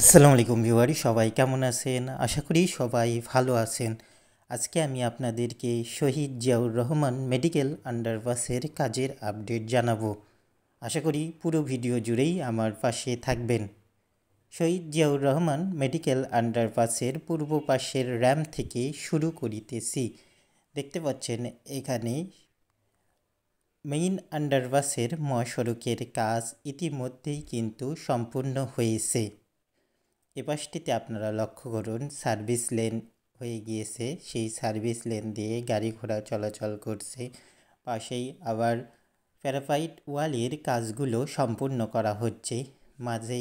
আসসালামু আলাইকুম ভিউয়ার, সবাই কেমন আছেন? আশা করি সবাই ভালো আছেন। আজকে আমি আপনাদেরকে শহীদ জিয়াউর রহমান মেডিকেল আন্ডারপাসের কাজের আপডেট জানাবো। আশা করি পুরো ভিডিও জুড়েই আমার পাশে থাকবেন। শহীদ জিয়াউর রহমান মেডিকেল আন্ডারপাসের পূর্ব পাশের র্যাম্প থেকে শুরু করিতেছি। দেখতে পাচ্ছেন এখানে মেইন আন্ডারপাসের মহাসড়কের কাজ ইতিমধ্যেই কিন্তু সম্পূর্ণ হয়েছে। এপাশটিতে আপনারা লক্ষ্য করুন, সার্ভিস লেন হয়ে গিয়েছে। সেই সার্ভিস লেন দিয়ে গাড়ি ঘোড়া চলাচল করছে। পাশেই আবার প্যারাফাইট ওয়ালের কাজগুলো সম্পূর্ণ করা হচ্ছে। মাঝে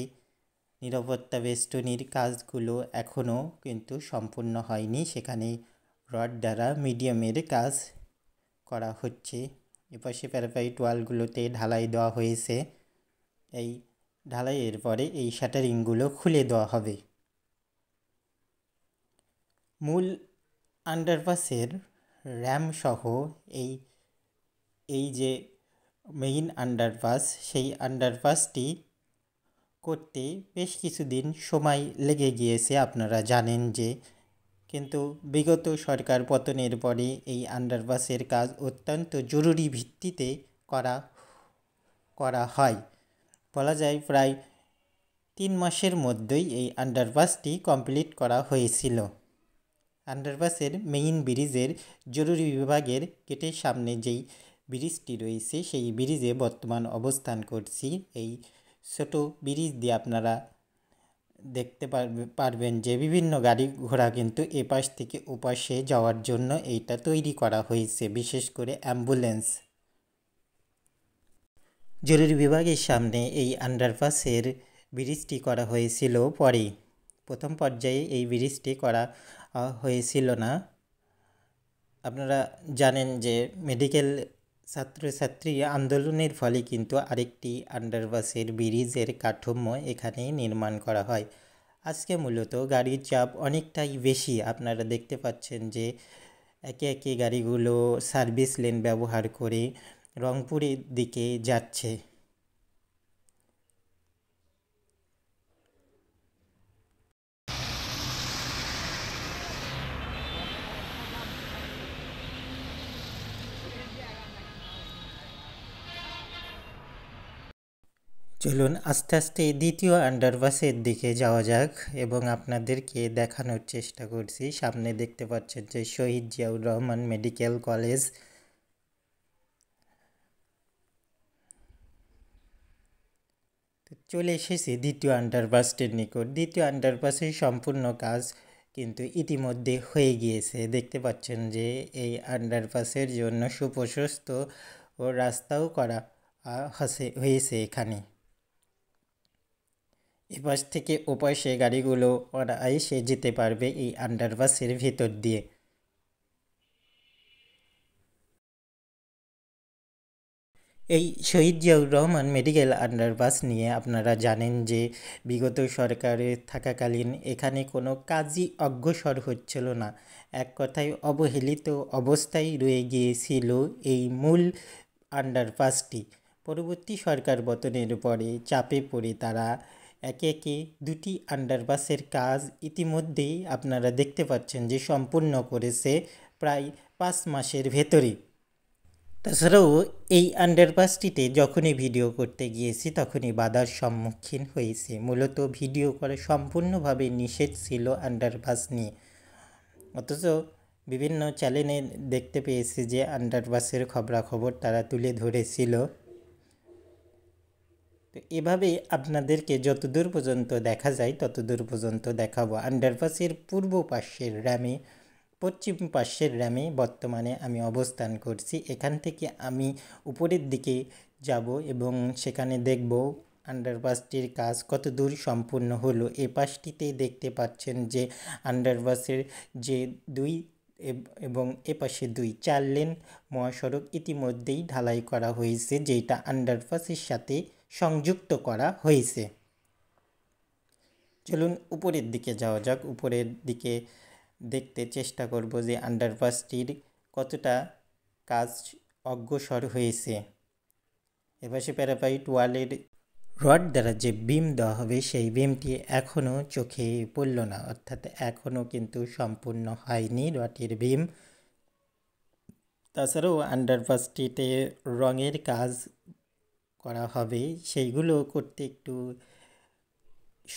নিরাপত্তা বেষ্টনীর কাজগুলো এখনও কিন্তু সম্পূর্ণ হয়নি, সেখানে রড দ্বারা মিডিয়ামের কাজ করা হচ্ছে। এপাশে প্যারাফাইট ওয়ালগুলোতে ঢালাই দেওয়া হয়েছে। এই ঢালাইয়ের পরে এই শাটারিংগুলো খুলে দেওয়া হবে। মূল আন্ডারপাসের র্যাম সহ এই এই যে মেইন আন্ডারপাস, সেই আন্ডারপাসটি করতে বেশ কিছুদিন সময় লেগে গিয়েছে, আপনারা জানেন যে। কিন্তু বিগত সরকার পতনের পরে এই আন্ডারপাসের কাজ অত্যন্ত জরুরি ভিত্তিতে করা হয়। বলা যায় প্রায় 3 মাসের মধ্যেই এই আন্ডারপাসটি কমপ্লিট করা হয়েছিল। আন্ডারপাসের মেইন ব্রিজের জরুরি বিভাগের গেটের সামনে যেই ব্রিজটি রয়েছে, সেই ব্রিজে বর্তমান অবস্থান করছি। এই ছোট ব্রিজ দিয়ে আপনারা দেখতে পারবেন যে বিভিন্ন গাড়ি ঘোড়া কিন্তু এপাশ থেকে ওপাশে যাওয়ার জন্য এইটা তৈরি করা হয়েছে, বিশেষ করে অ্যাম্বুলেন্স। জরুরি বিভাগের সামনে এই আন্ডারপাসের ব্রিজটি করা হয়েছিল পরে। প্রথম পর্যায়ে এই ব্রিজটি করা হয়েছিল না। আপনারা জানেন যে মেডিকেল ছাত্রছাত্রী আন্দোলনের ফলে কিন্তু আরেকটি আন্ডারপাসের ব্রিজের কাঠামো এখানে নির্মাণ করা হয়। আজকে মূলত গাড়ির চাপ অনেকটাই বেশি। আপনারা দেখতে পাচ্ছেন যে একে একে গাড়িগুলো সার্ভিস লেন ব্যবহার করে রংপুরের দিকে যাচ্ছে। চলুন আস্তে আস্তে দ্বিতীয় আন্ডারপাসের দিকে যাওয়া যাক এবং আপনাদেরকে দেখানোর চেষ্টা করছি। সামনে দেখতে পাচ্ছেন যে শহীদ জিয়াউর রহমান মেডিকেল কলেজ। চলে এসেছি দ্বিতীয় আন্ডারপাসটির নিকট। দ্বিতীয় আন্ডারপাসের সম্পূর্ণ কাজ কিন্তু ইতিমধ্যে হয়ে গিয়েছে। দেখতে পাচ্ছেন যে এই আন্ডারপাসের জন্য সুপ্রশস্ত ও রাস্তাও করা হয়েছে এখানে। এপাশ থেকে ওপাশে গাড়িগুলো অনায়াসে যেতে পারবে এই আন্ডারপাসের ভিতর দিয়ে। এই শহীদ জিয়াউর রহমান মেডিকেল আন্ডারপাস নিয়ে আপনারা জানেন যে বিগত সরকারে থাকাকালীন এখানে কোনো কাজই অগ্রসর হচ্ছিল না। এক কথায় অবহেলিত অবস্থায় রয়ে গিয়েছিল এই মূল আন্ডারপাসটি। পরবর্তী সরকার পতনের পরে চাপে পড়ে তারা একে একে দুটি আন্ডারপাসের কাজ ইতিমধ্যেই আপনারা দেখতে পাচ্ছেন যে সম্পূর্ণ করেছে প্রায় 5 মাসের ভেতরে। তাছাড়াও এই আন্ডারপাসটিতে যখনই ভিডিও করতে গিয়েছি তখনই বাধার সম্মুখীন হয়েছে। মূলত ভিডিও করা সম্পূর্ণভাবে নিষেধ ছিল আন্ডারপাস নিয়ে। অথচ বিভিন্ন চ্যানেলে দেখতে পেয়েছি যে আন্ডারপাসের খবরাখবর তারা তুলে ধরেছিল। তো এভাবে আপনাদেরকে যতদূর পর্যন্ত দেখা যায় ততদূর পর্যন্ত দেখাবো। আন্ডারপাসের পূর্ব পাশের র্যামে, পশ্চিম পাশের র্যামে বর্তমানে আমি অবস্থান করছি। এখান থেকে আমি উপরের দিকে যাব এবং সেখানে দেখব আন্ডারপাসটির কাজ কত দূর সম্পূর্ণ হলো। এ পাশটিতে দেখতে পাচ্ছেন যে আন্ডারপাসের যে দুই এবং এপাশে 4 লেন মহাসড়ক ইতিমধ্যেই ঢালাই করা হয়েছে, যেটা আন্ডারপাসের সাথে সংযুক্ত করা হয়েছে। চলুন উপরের দিকে যাওয়া যাক। উপরের দিকে দেখতে চেষ্টা করব যে আন্ডারপাসটির কতটা কাজ অগ্রসর হয়েছে। এপাশে প্যারাপাইট ওয়ালের রড দ্বারা যে বিম দেওয়া হবে সেই বিমটি এখনও চোখে পড়ল না, অর্থাৎ এখনও কিন্তু সম্পূর্ণ হয়নি রডের বিম। তাছাড়াও আন্ডারপাসটিতে রঙের কাজ করা হবে, সেইগুলো করতে একটু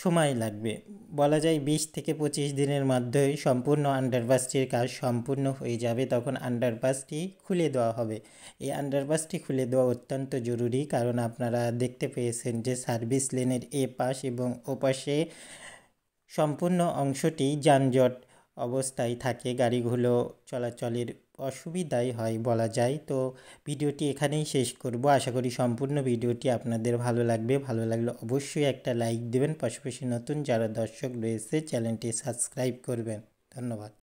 সময় লাগবে। বলা যায় 20 থেকে 25 দিনের মধ্যে সম্পূর্ণ আন্ডারপাসটির কাজ সম্পূর্ণ হয়ে যাবে। তখন আন্ডারপাসটি খুলে দেওয়া হবে। এই আন্ডারপাসটি খুলে দেওয়া অত্যন্ত জরুরি, কারণ আপনারা দেখতে পেয়েছেন যে সার্ভিস লেনের এ পাশ এবং ও পাশে সম্পূর্ণ অংশটি যানজট অবস্থায় থাকে, গাড়িগুলো চলাচলের অসুবিধাই হয় বলা যায়। তো ভিডিওটি এখানেই শেষ করব। আশা করি সম্পূর্ণ ভিডিওটি আপনাদের ভালো লাগবে। ভালো লাগলে অবশ্যই একটা লাইক দেবেন, পাশাপাশি নতুন যারা দর্শক রয়েছে চ্যানেলটি সাবস্ক্রাইব করবেন। ধন্যবাদ।